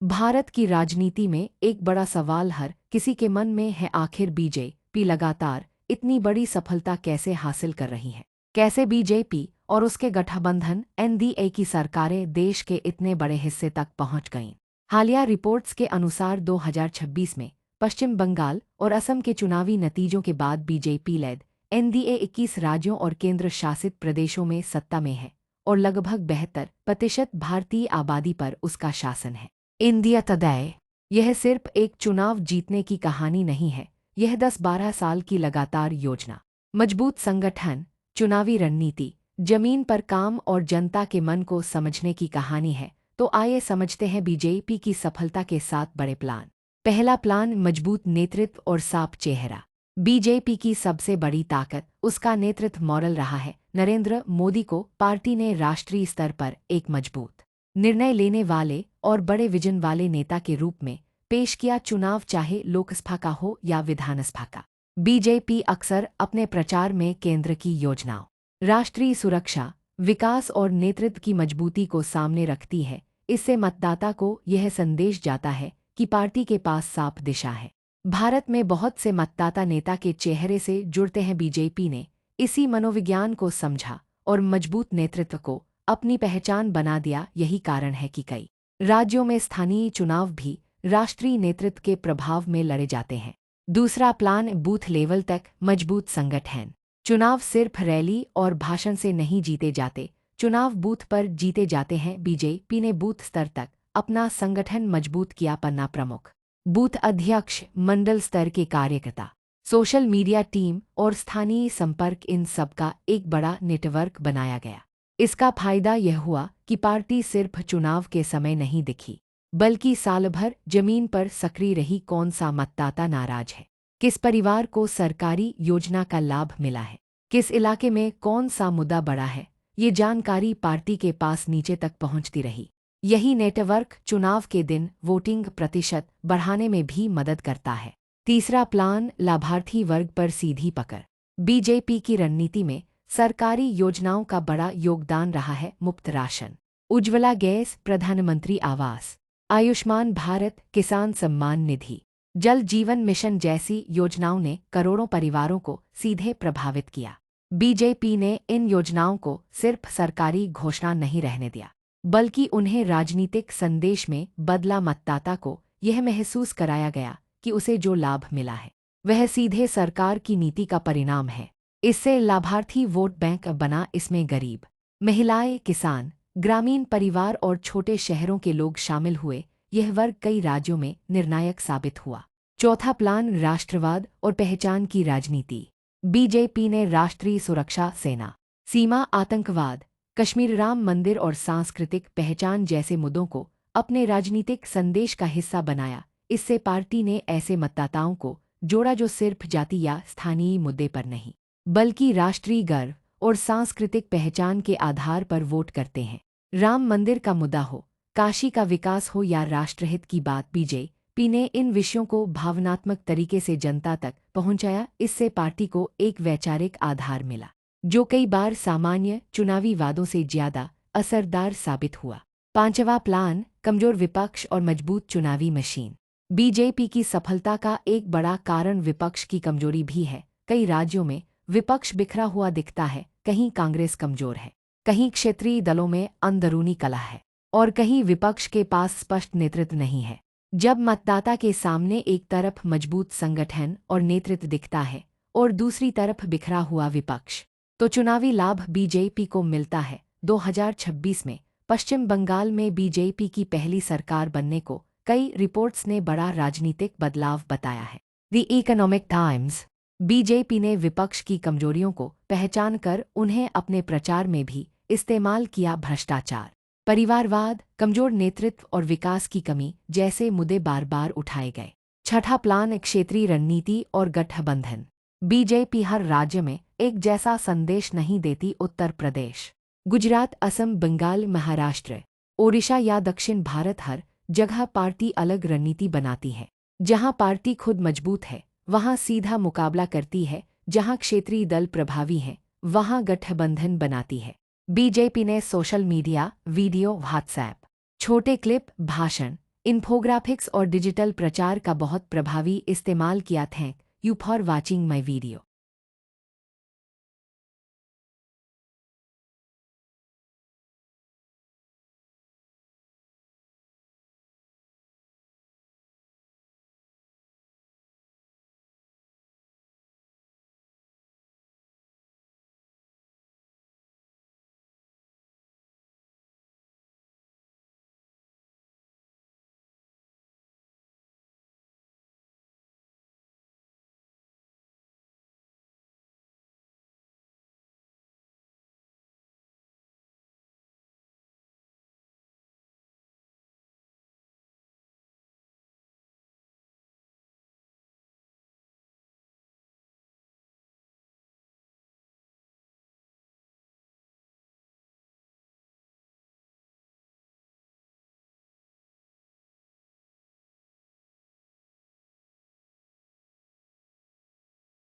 भारत की राजनीति में एक बड़ा सवाल हर किसी के मन में है, आखिर बीजेपी लगातार इतनी बड़ी सफलता कैसे हासिल कर रही है। कैसे बीजेपी और उसके गठबंधन एनडीए की सरकारें देश के इतने बड़े हिस्से तक पहुंच गईं। हालिया रिपोर्ट्स के अनुसार 2026 में पश्चिम बंगाल और असम के चुनावी नतीजों के बाद बीजेपी लेड एनडीए 21 राज्यों और केंद्र शासित प्रदेशों में सत्ता में है और लगभग 72% भारतीय आबादी पर उसका शासन है। इंडिया टुडे यह सिर्फ एक चुनाव जीतने की कहानी नहीं है, यह 10-12 साल की लगातार योजना, मजबूत संगठन, चुनावी रणनीति, जमीन पर काम और जनता के मन को समझने की कहानी है। तो आइए समझते हैं बीजेपी की सफलता के 7 बड़े प्लान। पहला प्लान, मजबूत नेतृत्व और साफ चेहरा। बीजेपी की सबसे बड़ी ताकत उसका नेतृत्व मॉडल रहा है। नरेंद्र मोदी को पार्टी ने राष्ट्रीय स्तर पर एक मजबूत, निर्णय लेने वाले और बड़े विजन वाले नेता के रूप में पेश किया, चुनाव चाहे लोकसभा का हो या विधानसभा का। बीजेपी अक्सर अपने प्रचार में केंद्र की योजनाओं, राष्ट्रीय सुरक्षा, विकास और नेतृत्व की मजबूती को सामने रखती है। इससे मतदाता को यह संदेश जाता है कि पार्टी के पास साफ दिशा है। भारत में बहुत से मतदाता नेता के चेहरे से जुड़ते हैं। बीजेपी ने इसी मनोविज्ञान को समझा और मजबूत नेतृत्व को अपनी पहचान बना दिया। यही कारण है कि कई राज्यों में स्थानीय चुनाव भी राष्ट्रीय नेतृत्व के प्रभाव में लड़े जाते हैं। दूसरा प्लान, बूथ लेवल तक मजबूत संगठन। चुनाव सिर्फ रैली और भाषण से नहीं जीते जाते, चुनाव बूथ पर जीते जाते हैं। बीजेपी ने बूथ स्तर तक अपना संगठन मजबूत किया। पन्ना प्रमुख, बूथ अध्यक्ष, मंडल स्तर के कार्यकर्ता, सोशल मीडिया टीम और स्थानीय संपर्क, इन सब का एक बड़ा नेटवर्क बनाया गया। इसका फायदा यह हुआ कि पार्टी सिर्फ चुनाव के समय नहीं दिखी, बल्कि साल भर जमीन पर सक्रिय रही। कौन सा मतदाता नाराज है, किस परिवार को सरकारी योजना का लाभ मिला है, किस इलाके में कौन सा मुद्दा बड़ा है, ये जानकारी पार्टी के पास नीचे तक पहुंचती रही। यही नेटवर्क चुनाव के दिन वोटिंग प्रतिशत बढ़ाने में भी मदद करता है। तीसरा प्लान, लाभार्थी वर्ग पर सीधी पकड़। बीजेपी की रणनीति में सरकारी योजनाओं का बड़ा योगदान रहा है। मुफ्त राशन, उज्ज्वला गैस, प्रधानमंत्री आवास, आयुष्मान भारत, किसान सम्मान निधि, जल जीवन मिशन जैसी योजनाओं ने करोड़ों परिवारों को सीधे प्रभावित किया। बीजेपी ने इन योजनाओं को सिर्फ सरकारी घोषणा नहीं रहने दिया, बल्कि उन्हें राजनीतिक संदेश में बदला। मतदाता को यह महसूस कराया गया कि उसे जो लाभ मिला है वह सीधे सरकार की नीति का परिणाम है। इससे लाभार्थी वोट बैंक बना। इसमें गरीब, महिलाएं, किसान, ग्रामीण परिवार और छोटे शहरों के लोग शामिल हुए। यह वर्ग कई राज्यों में निर्णायक साबित हुआ। चौथा प्लान, राष्ट्रवाद और पहचान की राजनीति। बीजेपी ने राष्ट्रीय सुरक्षा, सेना, सीमा, आतंकवाद, कश्मीर, राम मंदिर और सांस्कृतिक पहचान जैसे मुद्दों को अपने राजनीतिक संदेश का हिस्सा बनाया। इससे पार्टी ने ऐसे मतदाताओं को जोड़ा जो सिर्फ जाति या स्थानीय मुद्दे पर नहीं, बल्कि राष्ट्रीय गर्व और सांस्कृतिक पहचान के आधार पर वोट करते हैं। राम मंदिर का मुद्दा हो, काशी का विकास हो या राष्ट्रहित की बात, बीजेपी ने इन विषयों को भावनात्मक तरीके से जनता तक पहुंचाया। इससे पार्टी को एक वैचारिक आधार मिला जो कई बार सामान्य चुनावी वादों से ज्यादा असरदार साबित हुआ। पांचवा प्लान, कमजोर विपक्ष और मजबूत चुनावी मशीन। बीजेपी की सफलता का एक बड़ा कारण विपक्ष की कमजोरी भी है। कई राज्यों में विपक्ष बिखरा हुआ दिखता है, कहीं कांग्रेस कमजोर है, कहीं क्षेत्रीय दलों में अंदरूनी कलह है और कहीं विपक्ष के पास स्पष्ट नेतृत्व नहीं है। जब मतदाता के सामने एक तरफ मजबूत संगठन और नेतृत्व दिखता है और दूसरी तरफ बिखरा हुआ विपक्ष, तो चुनावी लाभ बीजेपी को मिलता है। 2026 में पश्चिम बंगाल में बीजेपी की पहली सरकार बनने को कई रिपोर्ट्स ने बड़ा राजनीतिक बदलाव बताया है। द इकोनॉमिक टाइम्स, बीजेपी ने विपक्ष की कमजोरियों को पहचान कर उन्हें अपने प्रचार में भी इस्तेमाल किया। भ्रष्टाचार, परिवारवाद, कमजोर नेतृत्व और विकास की कमी जैसे मुद्दे बार बार उठाए गए। छठा प्लान, क्षेत्रीय रणनीति और गठबंधन। बीजेपी हर राज्य में एक जैसा संदेश नहीं देती। उत्तर प्रदेश, गुजरात, असम, बंगाल, महाराष्ट्र, ओडिशा या दक्षिण भारत, हर जगह पार्टी अलग रणनीति बनाती है। जहां पार्टी खुद मजबूत है वहां सीधा मुकाबला करती है, जहां क्षेत्रीय दल प्रभावी हैं वहां गठबंधन बनाती है। बीजेपी ने सोशल मीडिया, वीडियो, व्हाट्सएप, छोटे क्लिप, भाषण, इन्फोग्राफिक्स और डिजिटल प्रचार का बहुत प्रभावी इस्तेमाल किया। Thank you for watching my video.